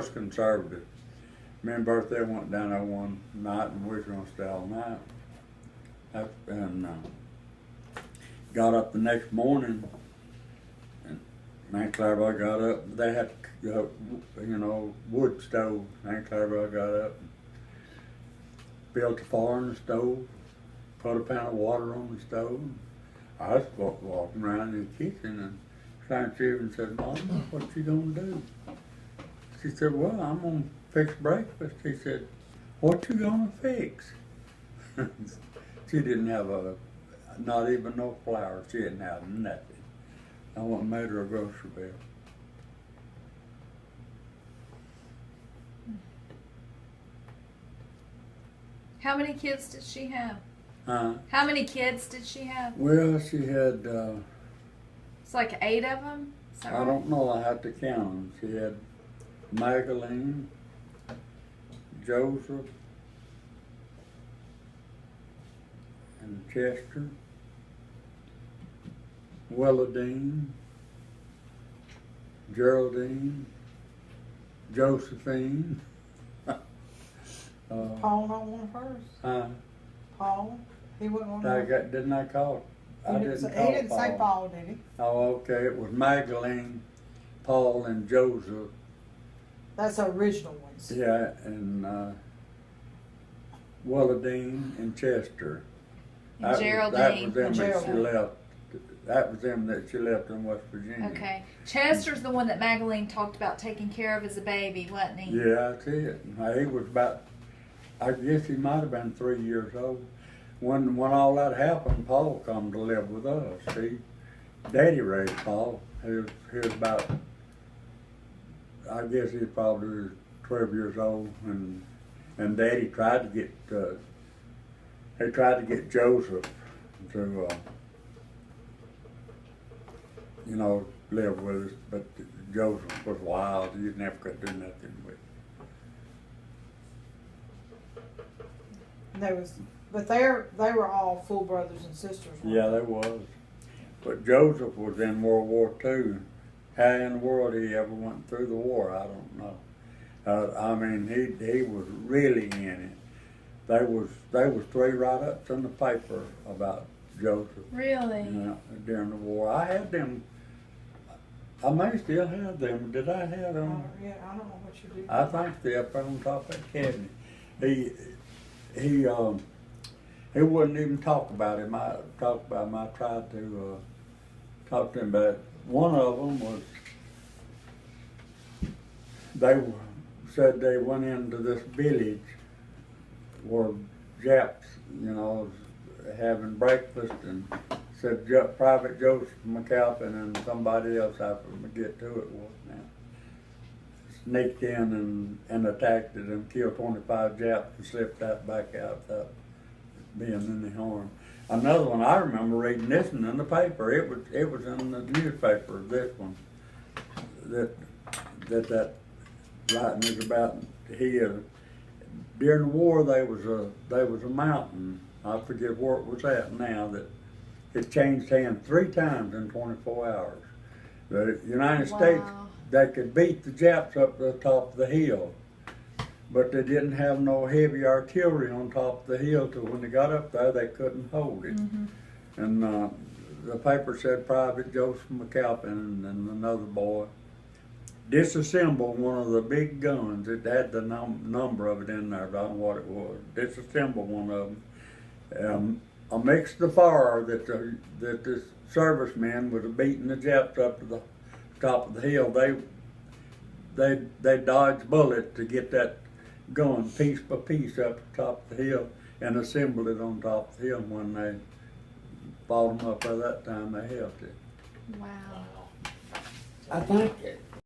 was conservative. Me and Bertha went down there one night and we was gonna stay all night. And got up the next morning, and Aunt Clarabelle got up. They had, wood stove. Aunt Clarabelle got up, built a fire in the stove, put a pan of water on the stove. I was walking around in the kitchen, and Aunt Susan said, "Mama, what you gonna do?" She said, "Well, I'm gonna fix breakfast." He said, "What you gonna fix?" She didn't have not even no flour. She didn't have nothing. I went and made her a grocery bill. How many kids did she have? Huh? How many kids did she have? Well, she had, It's like 8 of them? Is that I right? don't know, I have to count them. She had Magdalene, Joseph, and Chester, Willadine, Geraldine, Josephine. Paul not one of hers? Paul? He wasn't one of hers? Didn't I call? I didn't call He didn't say Paul, did he? Oh, okay. It was Magdalene, Paul, and Joseph. That's the original ones. Yeah, and Willadine and Chester. And Geraldine. That was them that she Geraldine. left. That was them that she left in West Virginia. Okay. Chester's the one that Magdalene talked about taking care of as a baby, wasn't he? Yeah, that's it. He was about, I guess he might have been 3 years old. When all that happened, Paul come to live with us. See, Daddy raised Paul. He was about, I guess he probably was 12 years old, and Daddy tried to get Joseph to, live with us, but Joseph was wild. You never could do nothing with him. But they were all full brothers and sisters. weren't Yeah, they? there was. But Joseph was in World War II. How in the world he ever went through the war, I don't know. I mean, he was really in it. There was 3 write-ups in the paper about Joseph. Really? During the war. I had them. I may still have them. Did I have them? Yeah, I don't know what you did. I think they're up there on top of that cabinet. He wouldn't even talk about him. I tried to talk to him about it. One of them was, said they went into this village where Japs, having breakfast, and said Private Joseph McAlpin and somebody else, I forget who it was now, sneaked in and attacked it and killed 25 Japs and slipped that back out without being any harm. Another one, I remember reading this one in the paper. It was in the newspaper, this one, that writing is about here. During the war, there was a mountain, I forget where it was at now, that it changed hands 3 times in 24 hours. The United States, they could beat the Japs up to the top of the hill, but they didn't have no heavy artillery on top of the hill, till when they got up there, they couldn't hold it. Mm-hmm. And the paper said Private Joseph McAlpin and another boy disassembled one of the big guns. It had the number of it in there, but I don't know what it was. Disassembled one of them. Amidst the fire that the servicemen was beating the Japs up to the top of the hill, they dodged bullets to get that gun piece by piece up the top of the hill and assembled it on top of the hill. When they fought them up by that time, they held it. Wow. I think